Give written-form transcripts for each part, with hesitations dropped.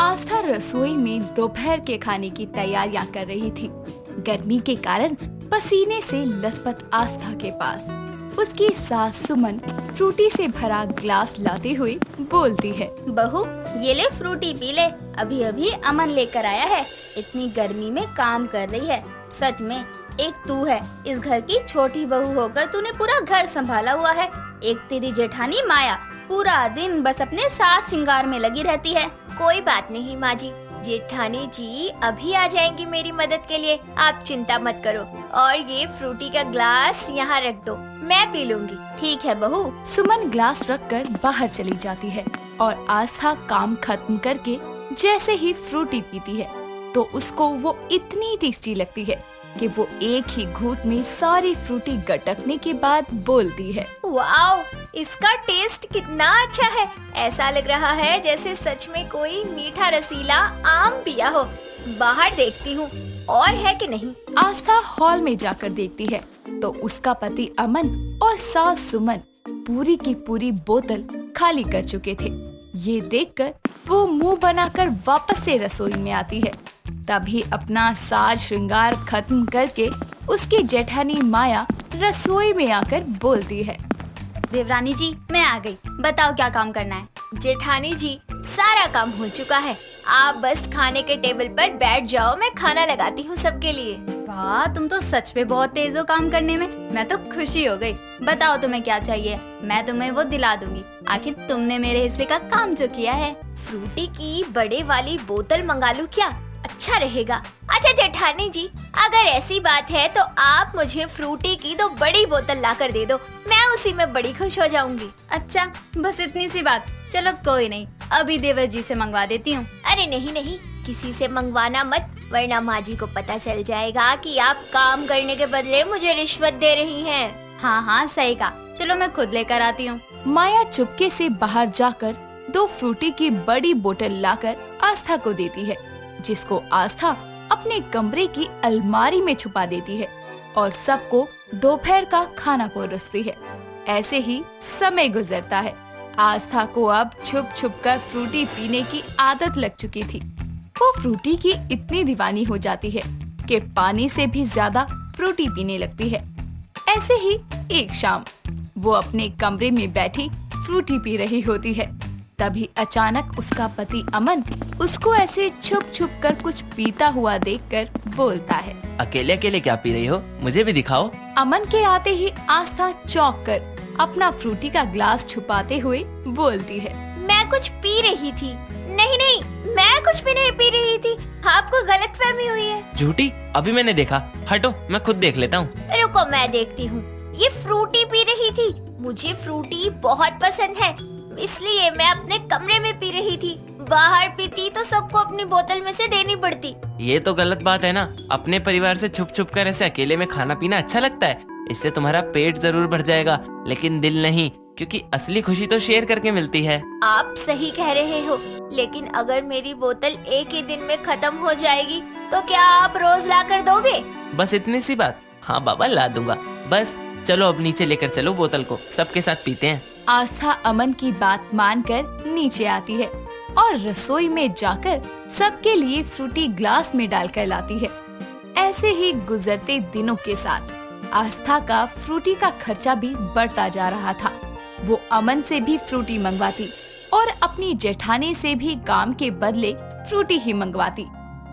आस्था रसोई में दोपहर के खाने की तैयारियां कर रही थी। गर्मी के कारण पसीने से लथपथ आस्था के पास उसकी सास सुमन फ्रूटी से भरा ग्लास लाते हुए बोलती है, बहू ये ले फ्रूटी पी ले, अभी अभी अमन लेकर आया है। इतनी गर्मी में काम कर रही है। सच में एक तू है, इस घर की छोटी बहू होकर तूने पूरा घर संभाला हुआ है। एक तेरी जेठानी माया पूरा दिन बस अपने सास श्रृंगार में लगी रहती है। कोई बात नहीं माँ जी, जेठानी जी अभी आ जाएंगी मेरी मदद के लिए, आप चिंता मत करो। और ये फ्रूटी का ग्लास यहाँ रख दो, मैं पी लूंगी। ठीक है बहू। सुमन ग्लास रखकर बाहर चली जाती है और आस्था काम खत्म करके जैसे ही फ्रूटी पीती है तो उसको वो इतनी टेस्टी लगती है कि वो एक ही घूंट में सारी फ्रूटी गटकने के बाद बोलती है, वाओ, इसका टेस्ट कितना अच्छा है। ऐसा लग रहा है जैसे सच में कोई मीठा रसीला आम पिया हो। बाहर देखती हूँ और है कि नहीं। आस्था हॉल में जाकर देखती है तो उसका पति अमन और सास सुमन पूरी की पूरी बोतल खाली कर चुके थे। ये देखकर वो मुंह बनाकर वापस से रसोई में आती है। तभी अपना साज श्रृंगार खत्म करके उसकी जेठानी माया रसोई में आकर बोलती है, देवरानी जी मैं आ गई, बताओ क्या काम करना है। जेठानी जी सारा काम हो चुका है, आप बस खाने के टेबल पर बैठ जाओ, मैं खाना लगाती हूँ सबके लिए। वाह, तुम तो सच में बहुत तेज हो काम करने में, मैं तो खुशी हो गई। बताओ तुम्हें क्या चाहिए, मैं तुम्हें वो दिला दूंगी। आखिर तुमने मेरे हिस्से का काम जो किया है। फ्रूटी की बड़े वाली बोतल मंगा लूं क्या? अच्छा रहेगा। अच्छा जेठानी जी, अगर ऐसी बात है तो आप मुझे फ्रूटी की 2 बड़ी बोतल ला कर दे दो, मैं उसी में बड़ी खुश हो जाऊंगी। अच्छा बस इतनी सी बात, चलो कोई नहीं, अभी देवर जी से मंगवा देती हूँ। अरे नहीं नहीं, किसी से मंगवाना मत, वरना माँ जी को पता चल जाएगा कि आप काम करने के बदले मुझे रिश्वत दे रही हैं। हाँ हाँ सही कहा, चलो मैं खुद लेकर आती हूँ। माया चुपके से बाहर जाकर 2 फ्रूटी की बड़ी बोतल लाकर आस्था को देती है, जिसको आस्था अपने कमरे की अलमारी में छुपा देती है और सबको दोपहर का खाना परोसती है। ऐसे ही समय गुजरता है। आस्था को अब छुप छुप कर फ्रूटी पीने की आदत लग चुकी थी। वो फ्रूटी की इतनी दीवानी हो जाती है कि पानी से भी ज्यादा फ्रूटी पीने लगती है। ऐसे ही एक शाम वो अपने कमरे में बैठी फ्रूटी पी रही होती है। तभी अचानक उसका पति अमन उसको ऐसे छुप छुप कर कुछ पीता हुआ देखकर बोलता है, अकेले अकेले क्या पी रही हो, मुझे भी दिखाओ। अमन के आते ही आस्था चौंक कर अपना फ्रूटी का ग्लास छुपाते हुए बोलती है, मैं कुछ पी रही थी। नहीं नहीं, मैं कुछ भी नहीं पी रही थी, आपको गलतफहमी हुई है। झूठी, अभी मैंने देखा, हटो मैं खुद देख लेता हूँ। रुको मैं देखती हूँ। ये फ्रूटी पी रही थी, मुझे फ्रूटी बहुत पसंद है, इसलिए मैं अपने कमरे में पी रही थी। बाहर पीती तो सबको अपनी बोतल में से देनी पड़ती। ये तो गलत बात है ना, अपने परिवार से छुप छुप कर ऐसे अकेले में खाना पीना अच्छा लगता है। इससे तुम्हारा पेट जरूर भर जाएगा लेकिन दिल नहीं, क्योंकि असली खुशी तो शेयर करके मिलती है। आप सही कह रहे हो, लेकिन अगर मेरी बोतल एक ही दिन में खत्म हो जाएगी तो क्या आप रोज ला कर दोगे? बस इतनी सी बात? हाँ बाबा ला दूंगा, बस चलो अब नीचे लेकर चलो बोतल को, सबके साथ पीते हैं। आस्था अमन की बात मानकर नीचे आती है और रसोई में जाकर सबके लिए फ्रूटी ग्लास में डालकर लाती है। ऐसे ही गुजरते दिनों के साथ आस्था का फ्रूटी का खर्चा भी बढ़ता जा रहा था। वो अमन से भी फ्रूटी मंगवाती और अपनी जेठानी से भी काम के बदले फ्रूटी ही मंगवाती,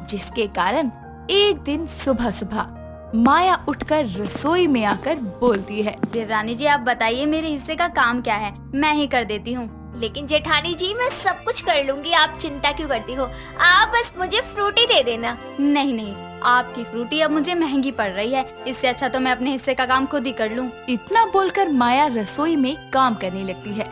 जिसके कारण एक दिन सुबह सुबह माया उठकर रसोई में आकर बोलती है, देवरानी जी आप बताइए मेरे हिस्से का काम क्या है, मैं ही कर देती हूँ। लेकिन जेठानी जी मैं सब कुछ कर लूंगी, आप चिंता क्यों करती हो, आप बस मुझे फ्रूटी दे देना। नहीं नहीं, आपकी फ्रूटी अब मुझे महंगी पड़ रही है, इससे अच्छा तो मैं अपने हिस्से का काम खुद ही कर लूँ। इतना बोलकर माया रसोई में काम करने लगती है।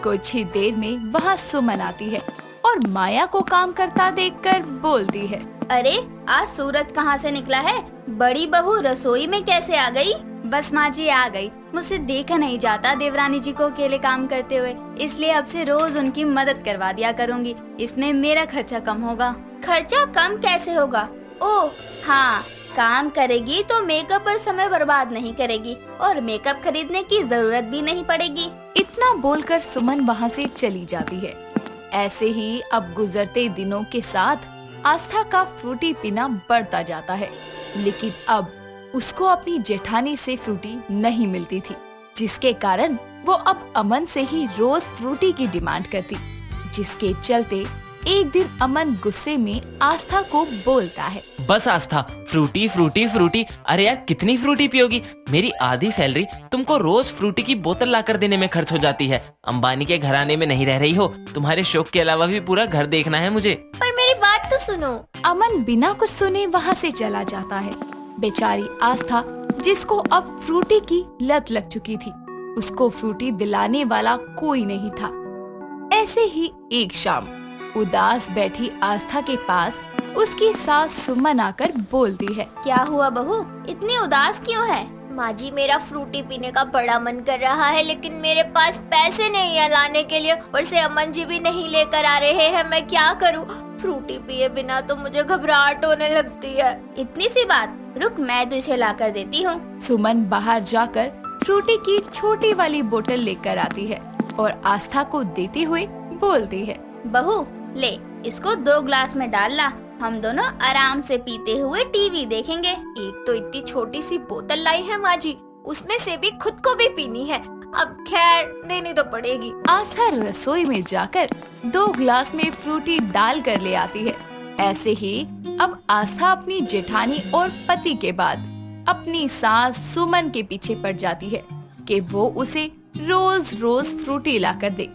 कुछ ही देर में वहाँ सुमन आती है और माया को काम करता देखकर बोलती है, अरे आज सूरज कहाँ से निकला है, बड़ी बहू रसोई में कैसे आ गई? बस माँ जी आ गई, मुझसे देखा नहीं जाता देवरानी जी को अकेले काम करते हुए, इसलिए अब से रोज उनकी मदद करवा दिया करूँगी, इसमें मेरा खर्चा कम होगा। खर्चा कम कैसे होगा? ओह हाँ, काम करेगी तो मेकअप पर समय बर्बाद नहीं करेगी और मेकअप खरीदने की जरूरत भी नहीं पड़ेगी। इतना बोलकर सुमन वहाँ से चली जाती है। ऐसे ही अब गुजरते दिनों के साथ आस्था का फ्रूटी पीना बढ़ता जाता है, लेकिन अब उसको अपनी जेठानी से फ्रूटी नहीं मिलती थी, जिसके कारण वो अब अमन से ही रोज फ्रूटी की डिमांड करती, जिसके चलते एक दिन अमन गुस्से में आस्था को बोलता है। बस आस्था, फ्रूटी फ्रूटी फ्रूटी, अरे यार कितनी फ्रूटी पियोगी? मेरी आधी सैलरी तुमको रोज फ्रूटी की बोतल लाकर देने में खर्च हो जाती है। अंबानी के घराने में नहीं रह रही हो, तुम्हारे शौक के अलावा भी पूरा घर देखना है मुझे। पर मेरी बात तो सुनो। अमन बिना कुछ सुने वहाँ से चला जाता है। बेचारी आस्था, जिसको अब फ्रूटी की लत लग चुकी थी, उसको फ्रूटी दिलाने वाला कोई नहीं था। ऐसे ही एक शाम उदास बैठी आस्था के पास उसकी सास सुमन आकर बोलती है। क्या हुआ बहू, इतनी उदास क्यों है? माँ जी, मेरा फ्रूटी पीने का बड़ा मन कर रहा है, लेकिन मेरे पास पैसे नहीं है लाने के लिए, और से अमन जी भी नहीं लेकर आ रहे हैं। मैं क्या करूँ? फ्रूटी पिए बिना तो मुझे घबराहट होने लगती है। इतनी सी बात, रुक मैं तुझे लाकर देती हूँ। सुमन बाहर जाकर फ्रूटी की छोटी वाली बोतल लेकर आती है और आस्था को देते हुए बोलती है। बहू ले, इसको 2 ग्लास में डाल ला, हम दोनों आराम से पीते हुए टीवी देखेंगे। एक तो इतनी छोटी सी बोतल लाई है माँ जी, उसमें से भी खुद को भी पीनी है। अब खैर देनी तो पड़ेगी। आस्था रसोई में जाकर 2 ग्लास में फ्रूटी डाल कर ले आती है। ऐसे ही अब आस्था अपनी जेठानी और पति के बाद अपनी सास सुमन के पीछे पड़ जाती है कि वो उसे रोज रोज फ्रूटी लाकर दे।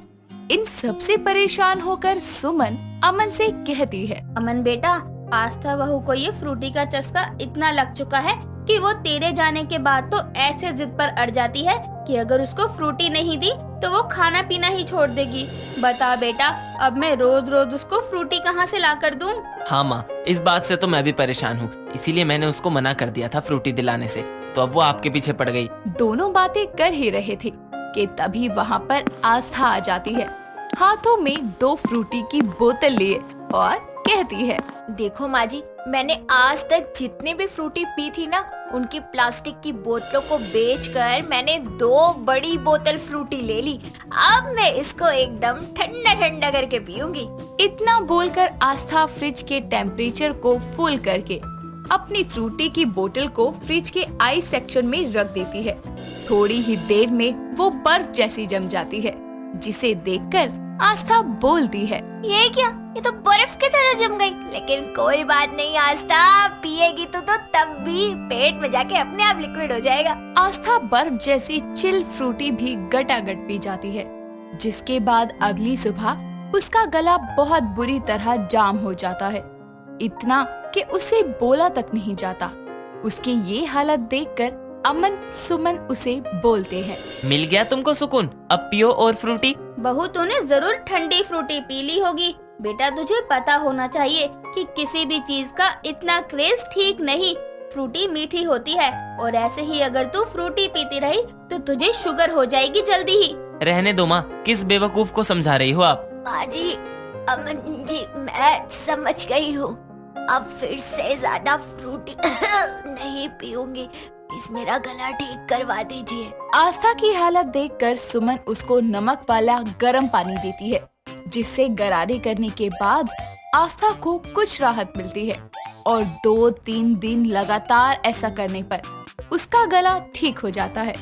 इन सब से परेशान होकर सुमन अमन से कहती है। अमन बेटा, आस्था बहू को ये फ्रूटी का चस्का इतना लग चुका है कि वो तेरे जाने के बाद तो ऐसे जिद पर अड़ जाती है कि अगर उसको फ्रूटी नहीं दी तो वो खाना पीना ही छोड़ देगी। बता बेटा, अब मैं रोज रोज उसको फ्रूटी कहाँ से लाकर दूं? हाँ माँ, इस बात से तो मैं भी परेशान हूँ, इसीलिए मैंने उसको मना कर दिया था फ्रूटी दिलाने से, तो अब वो आपके पीछे पड़ गई। दोनों बातें कर ही रहे थे कि तभी वहाँ पर आस्था आ जाती है, हाथों में 2 फ्रूटी की बोतल लिए और कहती है। देखो माँ जी, मैंने आज तक जितनी भी फ्रूटी पी थी ना, उनकी प्लास्टिक की बोतलों को बेचकर मैंने 2 बड़ी बोतल फ्रूटी ले ली। अब मैं इसको एकदम ठंडा ठंडा करके पीऊंगी। इतना बोलकर आस्था फ्रिज के टेम्परेचर को फुल करके अपनी फ्रूटी की बोतल को फ्रिज के आइस सेक्शन में रख देती है। थोड़ी ही देर में वो बर्फ जैसी जम जाती है, जिसे देखकर आस्था बोलती है। ये क्या? ये तो बर्फ की तरह जम गई। लेकिन कोई बात नहीं आस्था, पिएगी तो तब भी पेट में जाके अपने आप लिक्विड हो जाएगा। आस्था बर्फ जैसी चिल फ्रूटी भी गटागट पी जाती है, जिसके बाद अगली सुबह उसका गला बहुत बुरी तरह जाम हो जाता है, इतना कि उसे बोला तक नहीं जाता। उसकी ये हालत देखकर अमन सुमन उसे बोलते हैं। मिल गया तुमको सुकून, अब पियो और फ्रूटी। बहू, तूने जरूर ठंडी फ्रूटी पी ली होगी। बेटा, तुझे पता होना चाहिए कि किसी भी चीज का इतना क्रेज ठीक नहीं। फ्रूटी मीठी होती है, और ऐसे ही अगर तू फ्रूटी पीती रही तो तुझे शुगर हो जाएगी जल्दी ही। रहने दो माँ, किस बेवकूफ को समझा रही हो आप? माँ जी, अमन जी, मैं समझ गई हूँ। अब फिर से ज्यादा फ्रूटी नहीं पीऊंगी। प्लीज मेरा गला ठीक करवा दीजिए। आस्था की हालत देखकर सुमन उसको नमक वाला गर्म पानी देती है, जिससे गरारे करने के बाद आस्था को कुछ राहत मिलती है, और 2-3 दिन लगातार ऐसा करने पर उसका गला ठीक हो जाता है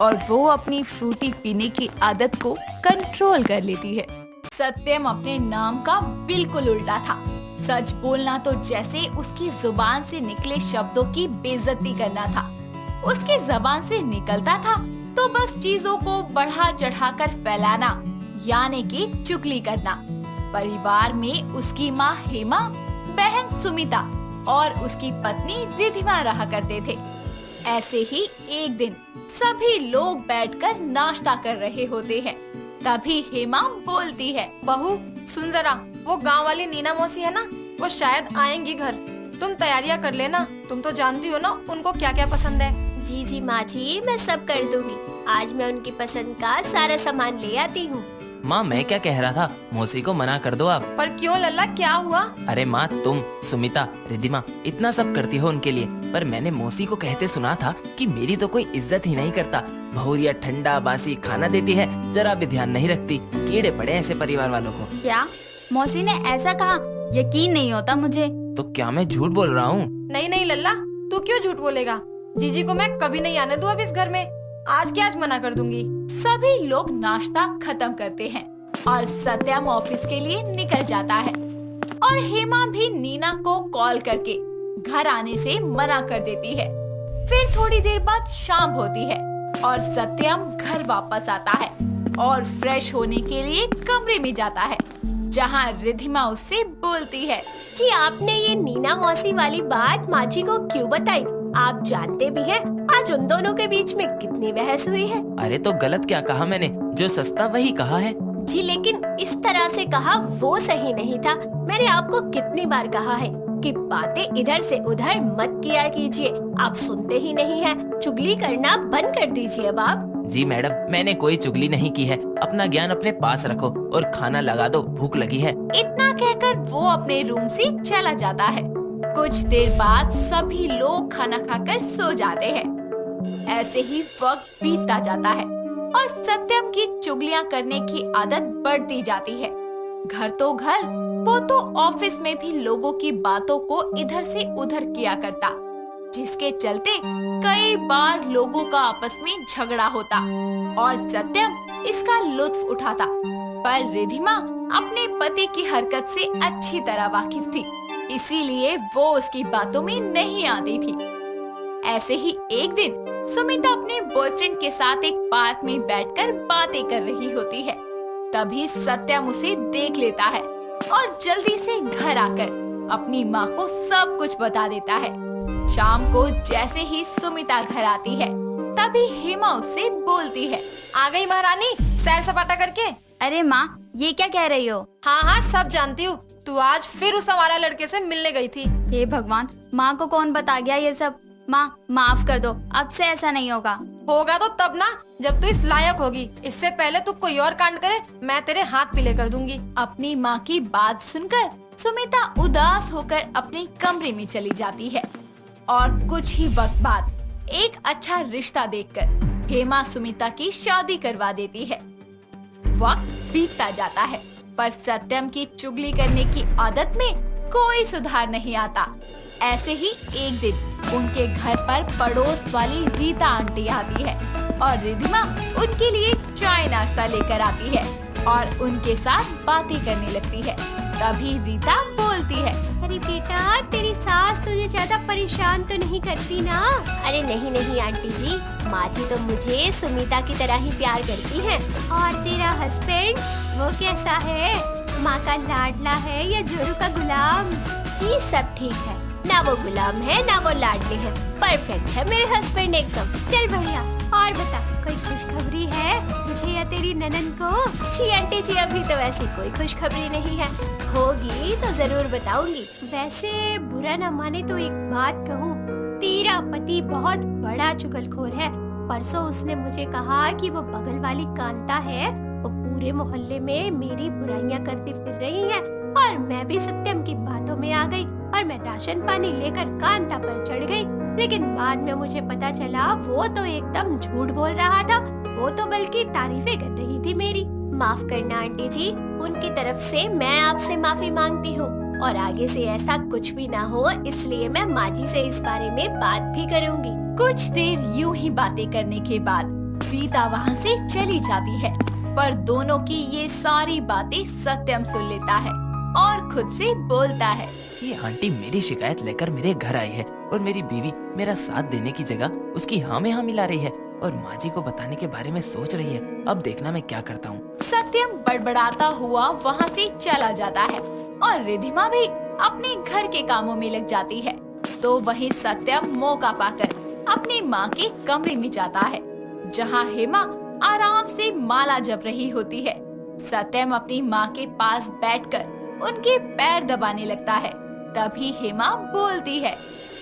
और वो अपनी फ्रूटी पीने की आदत को कंट्रोल कर लेती है। सत्यम अपने नाम का बिल्कुल उल्टा था। सच बोलना तो जैसे उसकी जुबान से निकले शब्दों की बेइज्जती करना था। उसकी जबान से निकलता था तो बस चीजों को बढ़ा चढ़ाकर फैलाना, यानी कि चुगली करना। परिवार में उसकी माँ हेमा, बहन सुमिता और उसकी पत्नी रिधिमा रहा करते थे। ऐसे ही एक दिन सभी लोग बैठकर नाश्ता कर रहे होते हैं। तभी हेमा बोलती है। बहू सुन जरा, वो गांव वाली नीना मौसी है ना, वो शायद आएंगी घर। तुम तैयारियां कर लेना, तुम तो जानती हो ना उनको क्या क्या पसंद है। जी जी माँ जी, मैं सब कर दूंगी। आज मैं उनकी पसंद का सारा सामान ले आती हूँ। माँ, मैं क्या कह रहा था, मौसी को मना कर दो आप। पर क्यों लल्ला, क्या हुआ? अरे माँ, तुम सुमिता, रिद्धिमा इतना सब करती हो उनके लिए, पर मैंने मौसी को कहते सुना था कि मेरी तो कोई इज्जत ही नहीं करता। बहुरिया ठंडा बासी खाना देती है, जरा भी ध्यान नहीं रखती। कीड़े पड़े ऐसे परिवार वालों को। क्या मौसी ने ऐसा कहा? यकीन नहीं होता मुझे। तो क्या मैं झूठ बोल रहा हूँ? नहीं नहीं लल्ला, तू क्यों झूठ बोलेगा? जीजी को मैं कभी नहीं आने दूँ अब इस घर में। आज के आज मना कर दूंगी। सभी लोग नाश्ता खत्म करते हैं और सत्यम ऑफिस के लिए निकल जाता है और हेमा भी नीना को कॉल करके घर आने से मना कर देती है। फिर थोड़ी देर बाद शाम होती है और सत्यम घर वापस आता है और फ्रेश होने के लिए कमरे में जाता है, जहाँ रिद्धिमा उससे बोलती है, जी आपने ये नीना मौसी वाली बात माँ जी को क्यों बताई? आप जानते भी हैं आज उन दोनों के बीच में कितनी बहस हुई है। अरे तो गलत क्या कहा मैंने? जो सस्ता वही कहा है। जी लेकिन इस तरह से कहा वो सही नहीं था। मैंने आपको कितनी बार कहा है कि बातें इधर से उधर मत किया कीजिए। आप सुनते ही नहीं हैं। चुगली करना बंद कर दीजिए अब आप। जी मैडम, मैंने कोई चुगली नहीं की है। अपना ज्ञान अपने पास रखो और खाना लगा दो, भूख लगी है। इतना कहकर वो अपने रूम से चला जाता है। कुछ देर बाद सभी लोग खाना खाकर सो जाते हैं। ऐसे ही वक्त बीतता जाता है और सत्यम की चुगलियां करने की आदत बढ़ती जाती है। घर तो घर, वो तो ऑफिस में भी लोगों की बातों को इधर से उधर किया करता, जिसके चलते कई बार लोगों का आपस में झगड़ा होता और सत्यम इसका लुत्फ उठाता। पर रिद्धिमा अपने पति की हरकत से अच्छी तरह वाकिफ थी, इसीलिए वो उसकी बातों में नहीं आती थी। ऐसे ही एक दिन सुमिता अपने बॉयफ्रेंड के साथ एक पार्क में बैठकर बातें कर रही होती है। तभी सत्यम उसे देख लेता है और जल्दी से घर आकर अपनी माँ को सब कुछ बता देता है। शाम को जैसे ही सुमिता घर आती है, तभी हेमा उससे बोलती है, आ गई महारानी सैर सपाटा करके? अरे माँ, ये क्या कह रही हो? हाँ हाँ सब जानती हूँ, तू आज फिर उस हमारा लड़के से मिलने गई थी। हे भगवान, माँ को कौन बता गया ये सब? माँ माफ कर दो, अब से ऐसा नहीं होगा। होगा तो तब ना, जब तू इस लायक होगी। इससे पहले तू कोई और कांड करे, मैं तेरे हाथ पीले कर दूंगी। अपनी माँ की बात सुनकर सुमिता उदास होकर अपने कमरे में चली जाती है और कुछ ही वक्त बाद एक अच्छा रिश्ता देखकर हेमा सुमिता की शादी करवा देती है। वक्त बीतता जाता है पर सत्यम की चुगली करने की आदत में कोई सुधार नहीं आता। ऐसे ही एक दिन उनके घर पर पड़ोस वाली रीता आंटी आती है और रिद्धिमा उनके लिए चाय नाश्ता लेकर आती है और उनके साथ बातें करने लगती है। तभी रीता बोलती है, अरे बेटा, तेरी सास तुझे ज्यादा परेशान तो नहीं करती ना? अरे नहीं नहीं आंटी जी, माँ जी तो मुझे सुमिता की तरह ही प्यार करती हैं। और तेरा हस्बैंड वो कैसा है? माँ का लाडला है या जोरू का गुलाम? जी सब ठीक है, ना वो गुलाम है ना वो लाडली है, परफेक्ट है मेरे हस्बैंड एकदम। चल बढ़िया, और बता कोई खुशखबरी है तुझे या तेरी ननद को? जी आंटी जी, अभी तो वैसी कोई खुशखबरी नहीं है, होगी तो जरूर बताऊंगी। वैसे बुरा न माने तो एक बात कहूँ, तेरा पति बहुत बड़ा चुगलखोर है। परसों उसने मुझे कहा कि वो बगल वाली कांता है, वो पूरे मोहल्ले में मेरी बुराइयां करती फिर रही है और मैं भी सत्यम की बातों में आ गई और मैं राशन पानी लेकर कांता पर चढ़ गई। लेकिन बाद में मुझे पता चला वो तो एकदम झूठ बोल रहा था, वो तो बल्कि तारीफें कर रही थी मेरी। माफ करना आंटी जी, उनकी तरफ से मैं आपसे माफी मांगती हूँ और आगे से ऐसा कुछ भी ना हो, इसलिए मैं माँ जी से इस बारे में बात भी करूँगी। कुछ देर यूं ही बातें करने के बाद रीता वहाँ से चली जाती है, पर दोनों की ये सारी बातें सत्यम सुन लेता है और खुद से बोलता है, ये आंटी मेरी शिकायत लेकर मेरे घर आई है और मेरी बीवी मेरा साथ देने की जगह उसकी हाँ में हाँ मिला रही है और माँ जी को बताने के बारे में सोच रही है। अब देखना मैं क्या करता हूँ। सत्यम बड़बड़ाता हुआ वहाँ से चला जाता है और रिद्धिमा भी अपने घर के कामों में लग जाती है। तो वहीं सत्यम मौका पाकर अपनी माँ के कमरे में जाता है, जहाँ हेमा आराम से माला जप रही होती है। सत्यम अपनी माँ के पास बैठकर उनके पैर दबाने लगता है। तभी हेमा बोलती है,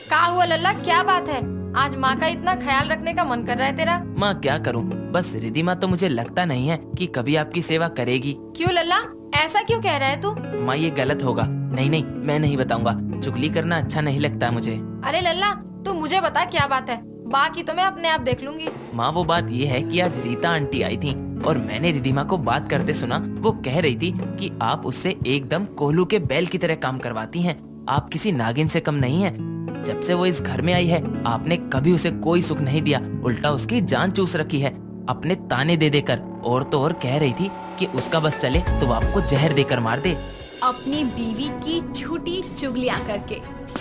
का हुआ लल्ला, क्या बात है? आज माँ का इतना ख्याल रखने का मन कर रहा है तेरा? माँ क्या करूँ, बस रिद्धिमा तो मुझे लगता नहीं है कि कभी आपकी सेवा करेगी। क्यों लल्ला, ऐसा क्यों कह रहा है तू? माँ ये गलत होगा, नहीं नहीं, मैं नहीं बताऊंगा, चुगली करना अच्छा नहीं लगता मुझे। अरे लल्ला, तू मुझे बता क्या बात है, बाकी तो मैं अपने आप देख लूंगी। माँ वो बात ये है कि आज रीता आंटी आई थी और मैंने रिधिमा को बात करते सुना। वो कह रही थी कि आप उससे एकदम कोल्हू के बैल की तरह काम करवाती हैं। आप किसी नागिन से कम नहीं हैं। जब से वो इस घर में आई है आपने कभी उसे कोई सुख नहीं दिया, उल्टा उसकी जान चूस रखी है अपने ताने दे देकर। और तो और कह रही थी कि उसका बस चले तो वो आपको जहर देकर मार दे। अपनी बीवी की झूठी चुगलियां करके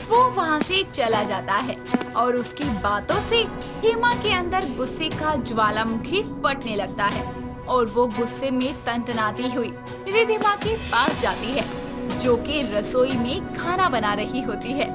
वो वहाँ से चला जाता है और उसकी बातों से हेमा के अंदर गुस्से का ज्वालामुखी फटने लगता है और वो गुस्से में तनतनाती हुई रिधिमा के पास जाती है, जो कि रसोई में खाना बना रही होती है।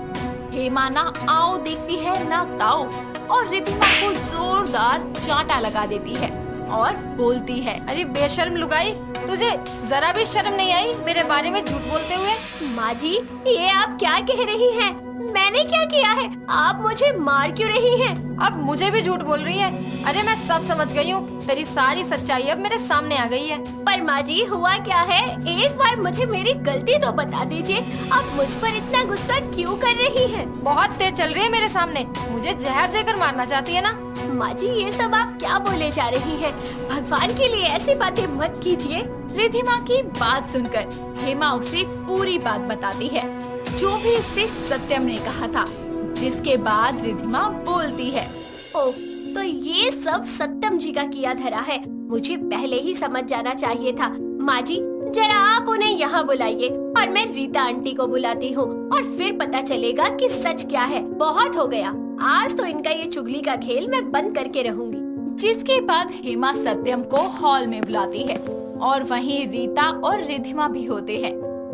हेमा ना आओ देखती है ना ताओ और रिधिमा को जोरदार चांटा लगा देती है और बोलती है, अरे बेशर्म लुगाई, तुझे जरा भी शर्म नहीं आई मेरे बारे में झूठ बोलते हुए? माँ जी, ये आप क्या कह रही हैं? मैंने क्या किया है? आप मुझे मार क्यों रही हैं? अब मुझे भी झूठ बोल रही है? अरे मैं सब समझ गई हूँ, तेरी सारी सच्चाई अब मेरे सामने आ गई है। पर माँ जी, हुआ क्या है? एक बार मुझे मेरी गलती तो बता दीजिए। आप मुझ पर इतना गुस्सा क्यों कर रही हैं? बहुत तेज चल रही है मेरे सामने, मुझे जहर देकर मारना चाहती है ना? माँ जी, ये सब आप क्या बोले जा रही हैं? भगवान के लिए ऐसी बातें मत कीजिए। रिधिमा की बात सुनकर हेमा उसे पूरी बात बताती है, जो भी उससे सत्यम ने कहा था, जिसके बाद रिधिमा बोलती है, ओ, तो ये सब सत्यम जी का किया धरा है। मुझे पहले ही समझ जाना चाहिए था। माँ जी, जरा आप उन्हें यहाँ बुलाइए और मैं रीता आंटी को बुलाती हूँ और फिर पता चलेगा कि सच क्या है। बहुत हो गया, आज तो इनका ये चुगली का खेल मैं बंद करके रहूंगी। जिसके बाद हेमा सत्यम को हॉल में बुलाती है और वहीं रीता और रिधिमा भी होते हैं।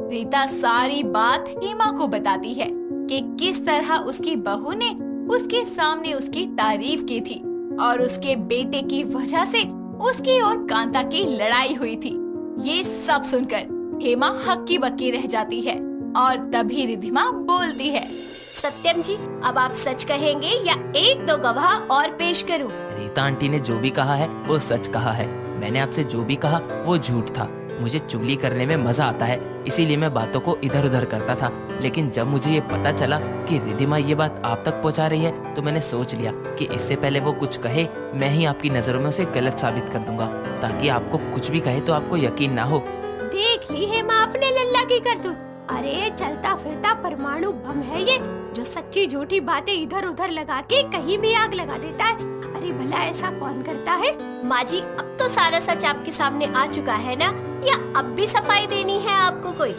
रीता सारी बात हेमा को बताती है कि किस तरह उसकी बहू ने उसके सामने उसकी तारीफ की थी और उसके बेटे की वजह से उसकी और कांता की लड़ाई हुई थी। ये सब सुनकर हेमा हक्की बक्की रह जाती है और तभी रिधिमा बोलती है, सत्यम जी, अब आप सच कहेंगे या एक दो गवाह और पेश करूं? रीता आंटी ने जो भी कहा है वो सच कहा है। मैंने आपसे जो भी कहा वो झूठ था। मुझे चुगली करने में मजा आता है, इसीलिए मैं बातों को इधर उधर करता था। लेकिन जब मुझे ये पता चला कि रिधिमा ये बात आप तक पहुंचा रही है तो मैंने सोच लिया कि इससे पहले वो कुछ कहे मैं ही आपकी नजरों में उसे गलत साबित कर दूंगा, ताकि आपको कुछ भी कहे तो आपको यकीन ना हो। देख ली है माँ अपने लल्ला की करतूत। अरे चलता फिरता परमाणु बम है ये, जो सच्ची झूठी बातें इधर उधर लगा के कहीं भी आग लगा देता है। अरे भला ऐसा कौन करता है? माँ जी, अब तो सारा सच आपके सामने आ चुका है ना, या अब भी सफाई देनी है आपको कोई?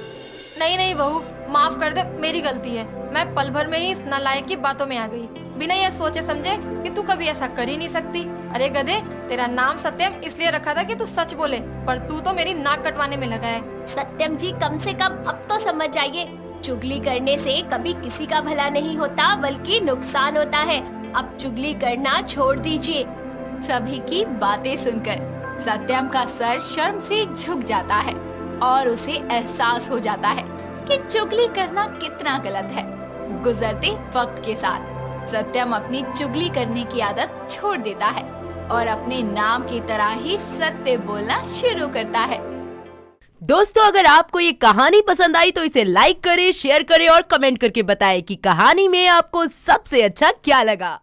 नहीं नहीं बहू, माफ कर दे, मेरी गलती है। मैं पल भर में ही इस नालायक की बातों में आ गई, बिना ये सोचे समझे कि तू कभी ऐसा कर ही नहीं सकती। अरे गधे, तेरा नाम सत्यम इसलिए रखा था कि तू सच बोले, पर तू तो मेरी नाक कटवाने में लगा है। सत्यम जी, कम से कम अब तो समझ जाइए, चुगली करने से कभी किसी का भला नहीं होता बल्कि नुकसान होता है। अब चुगली करना छोड़ दीजिए। सभी की बातें सुनकर सत्यम का सर शर्म से झुक जाता है और उसे एहसास हो जाता है कि चुगली करना कितना गलत है। गुजरते वक्त के साथ सत्यम अपनी चुगली करने की आदत छोड़ देता है और अपने नाम की तरह ही सत्य बोलना शुरू करता है। दोस्तों, अगर आपको ये कहानी पसंद आई तो इसे लाइक करें, शेयर करें और कमेंट करके बताएं कि कहानी में आपको सबसे अच्छा क्या लगा।